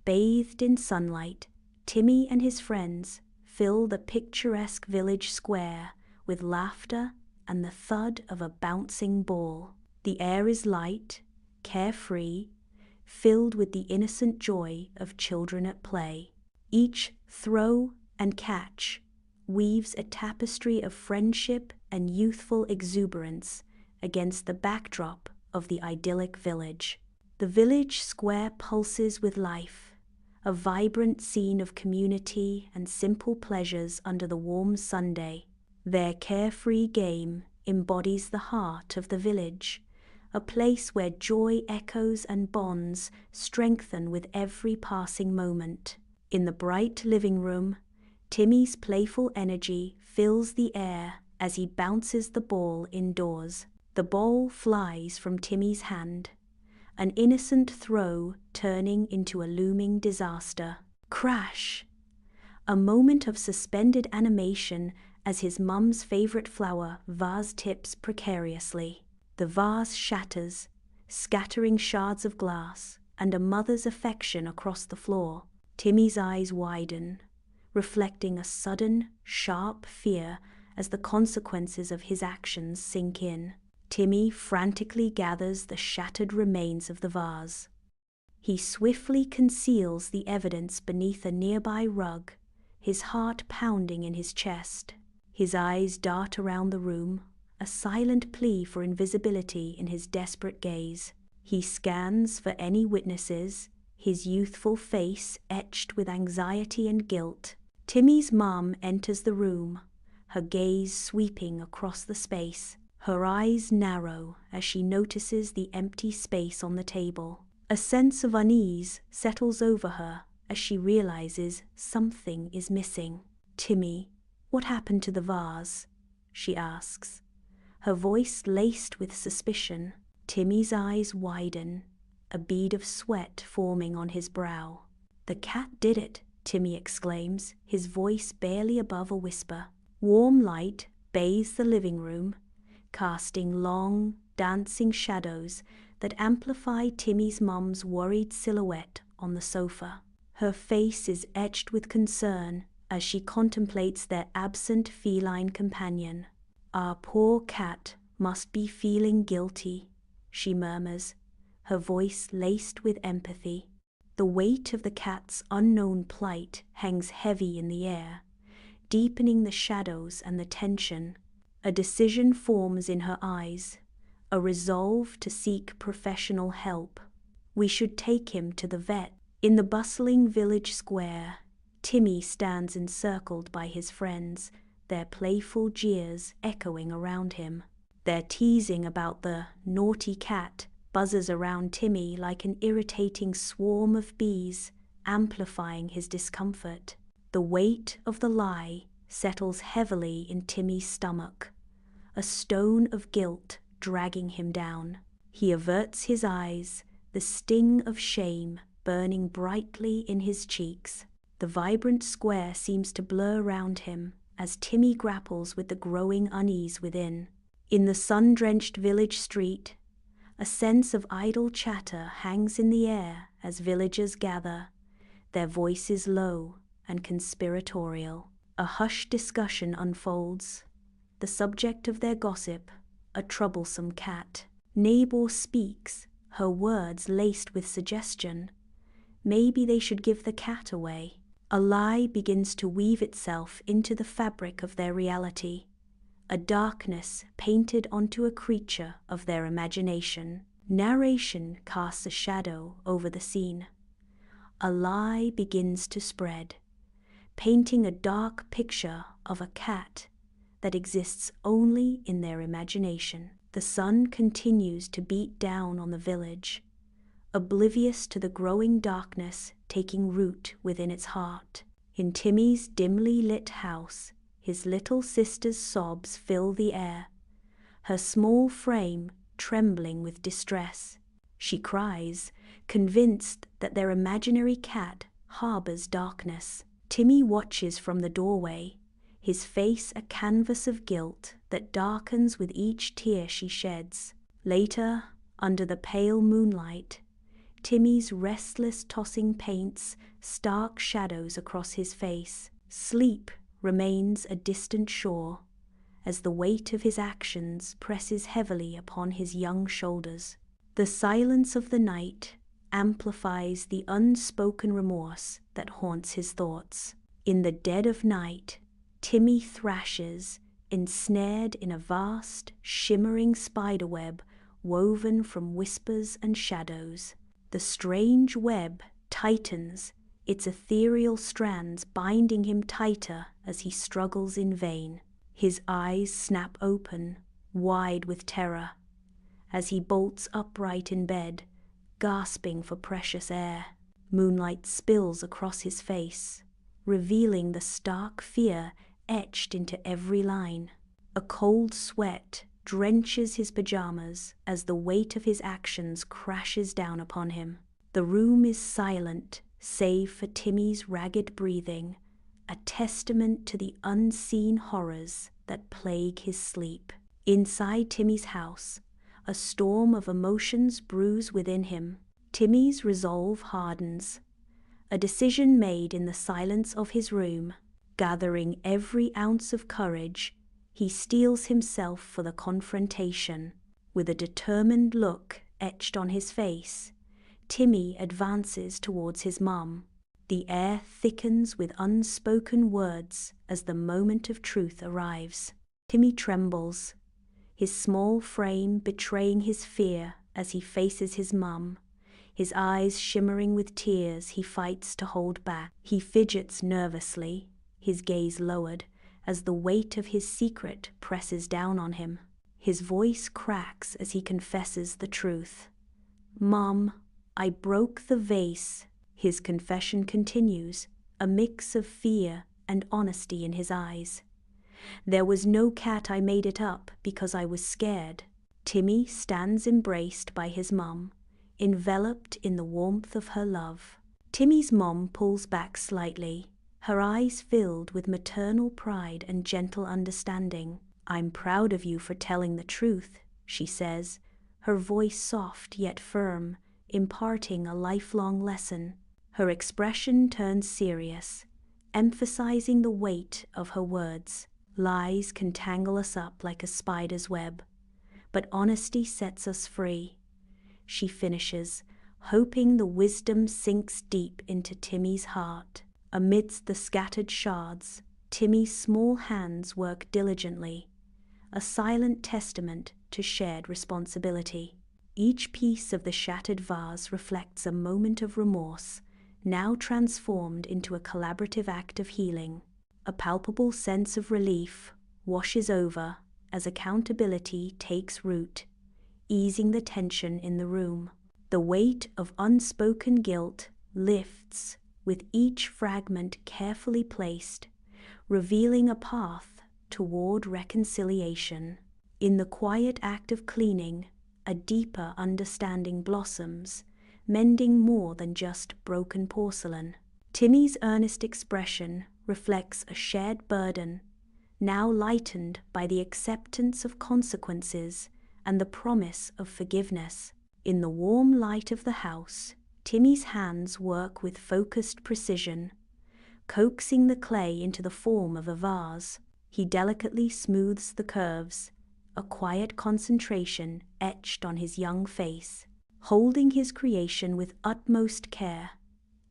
Bathed in sunlight, Timmy and his friends fill the picturesque village square with laughter and the thud of a bouncing ball. The air is light, carefree, filled with the innocent joy of children at play. Each throw and catch weaves a tapestry of friendship and youthful exuberance against the backdrop of the idyllic village. The village square pulses with life, a vibrant scene of community and simple pleasures under the warm Sunday. Their carefree game embodies the heart of the village, a place where joy echoes and bonds strengthen with every passing moment. In the bright living room, Timmy's playful energy fills the air as he bounces the ball indoors. The ball flies from Timmy's hand, an innocent throw turning into a looming disaster. Crash! A moment of suspended animation as his mum's favorite flower vase tips precariously. The vase shatters, scattering shards of glass and a mother's affection across the floor. Timmy's eyes widen, reflecting a sudden, sharp fear as the consequences of his actions sink in. Timmy frantically gathers the shattered remains of the vase. He swiftly conceals the evidence beneath a nearby rug, his heart pounding in his chest. His eyes dart around the room, a silent plea for invisibility in his desperate gaze. He scans for any witnesses, his youthful face etched with anxiety and guilt. Timmy's mom enters the room, her gaze sweeping across the space. Her eyes narrow as she notices the empty space on the table. A sense of unease settles over her as she realizes something is missing. "Timmy, what happened to the vase?" she asks, her voice laced with suspicion. Timmy's eyes widen, a bead of sweat forming on his brow. "The cat did it," Timmy exclaims, his voice barely above a whisper. Warm light bathes the living room, casting long, dancing shadows that amplify Timmy's mum's worried silhouette on the sofa. Her face is etched with concern as she contemplates their absent feline companion. "Our poor cat must be feeling guilty," she murmurs, her voice laced with empathy. The weight of the cat's unknown plight hangs heavy in the air, deepening the shadows and the tension. A decision forms in her eyes, a resolve to seek professional help. "We should take him to the vet." In the bustling village square, Timmy stands encircled by his friends, their playful jeers echoing around him. Their teasing about the naughty cat buzzes around Timmy like an irritating swarm of bees, amplifying his discomfort. The weight of the lie settles heavily in Timmy's stomach, a stone of guilt dragging him down. He averts his eyes, the sting of shame burning brightly in his cheeks. The vibrant square seems to blur around him as Timmy grapples with the growing unease within. In the sun-drenched village street, a sense of idle chatter hangs in the air as villagers gather, their voices low and conspiratorial. A hushed discussion unfolds, the subject of their gossip, a troublesome cat. Neighbor speaks, her words laced with suggestion. Maybe they should give the cat away. A lie begins to weave itself into the fabric of their reality, a darkness painted onto a creature of their imagination. Narration casts a shadow over the scene. A lie begins to spread, painting a dark picture of a cat that exists only in their imagination. The sun continues to beat down on the village, oblivious to the growing darkness taking root within its heart. In Timmy's dimly lit house, his little sister's sobs fill the air, her small frame trembling with distress. She cries, convinced that their imaginary cat harbors darkness. Timmy watches from the doorway, his face a canvas of guilt that darkens with each tear she sheds. Later, under the pale moonlight, Timmy's restless tossing paints stark shadows across his face. Sleep remains a distant shore, as the weight of his actions presses heavily upon his young shoulders. The silence of the night amplifies the unspoken remorse that haunts his thoughts. In the dead of night, Timmy thrashes, ensnared in a vast, shimmering spiderweb woven from whispers and shadows. The strange web tightens, its ethereal strands binding him tighter as he struggles in vain. His eyes snap open, wide with terror, as he bolts upright in bed, gasping for precious air. Moonlight spills across his face, revealing the stark fear etched into every line. A cold sweat drenches his pajamas as the weight of his actions crashes down upon him. The room is silent, save for Timmy's ragged breathing, a testament to the unseen horrors that plague his sleep. Inside Timmy's house, a storm of emotions brews within him. Timmy's resolve hardens, a decision made in the silence of his room. Gathering every ounce of courage, he steels himself for the confrontation. With a determined look etched on his face, Timmy advances towards his mum. The air thickens with unspoken words as the moment of truth arrives. Timmy trembles, his small frame betraying his fear as he faces his mum. His eyes shimmering with tears, he fights to hold back. He fidgets nervously, his gaze lowered, as the weight of his secret presses down on him. His voice cracks as he confesses the truth. "Mom, I broke the vase." His confession continues, a mix of fear and honesty in his eyes. "There was no cat, I made it up because I was scared." Timmy stands embraced by his mum, enveloped in the warmth of her love. Timmy's mom pulls back slightly, her eyes filled with maternal pride and gentle understanding. "I'm proud of you for telling the truth," she says, her voice soft yet firm, imparting a lifelong lesson. Her expression turns serious, emphasizing the weight of her words. "Lies can tangle us up like a spider's web, but honesty sets us free," she finishes, hoping the wisdom sinks deep into Timmy's heart. Amidst the scattered shards, Timmy's small hands work diligently, a silent testament to shared responsibility. Each piece of the shattered vase reflects a moment of remorse, now transformed into a collaborative act of healing. A palpable sense of relief washes over as accountability takes root, easing the tension in the room. The weight of unspoken guilt lifts with each fragment carefully placed, revealing a path toward reconciliation. In the quiet act of cleaning, a deeper understanding blossoms, mending more than just broken porcelain. Timmy's earnest expression reflects a shared burden, now lightened by the acceptance of consequences and the promise of forgiveness. In the warm light of the house, Timmy's hands work with focused precision, coaxing the clay into the form of a vase. He delicately smooths the curves, a quiet concentration etched on his young face. Holding his creation with utmost care,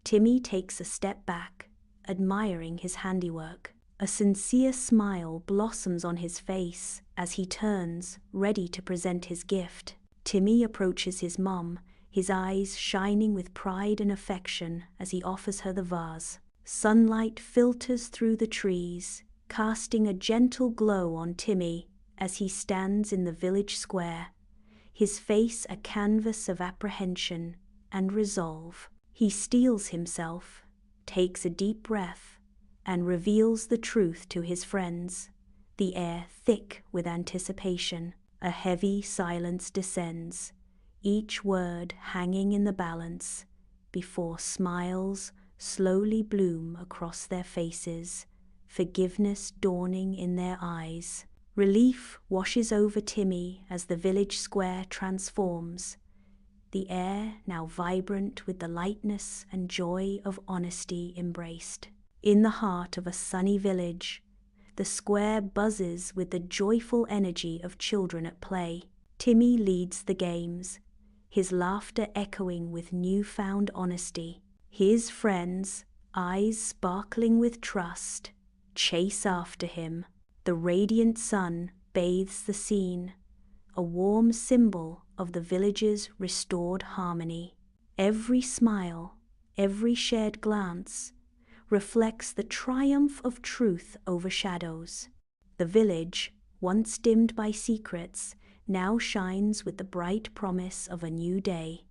Timmy takes a step back, admiring his handiwork. A sincere smile blossoms on his face as he turns, ready to present his gift. Timmy approaches his mum, his eyes shining with pride and affection as he offers her the vase. Sunlight filters through the trees, casting a gentle glow on Timmy as he stands in the village square, his face a canvas of apprehension and resolve. He steels himself, takes a deep breath, and reveals the truth to his friends, the air thick with anticipation. A heavy silence descends, each word hanging in the balance, before smiles slowly bloom across their faces, forgiveness dawning in their eyes. Relief washes over Timmy as the village square transforms, the air now vibrant with the lightness and joy of honesty embraced. In the heart of a sunny village, the square buzzes with the joyful energy of children at play. Timmy leads the games, his laughter echoing with newfound honesty. His friends, eyes sparkling with trust, chase after him. The radiant sun bathes the scene, a warm symbol of the village's restored harmony. Every smile, every shared glance, reflects the triumph of truth over shadows. The village, once dimmed by secrets, now shines with the bright promise of a new day.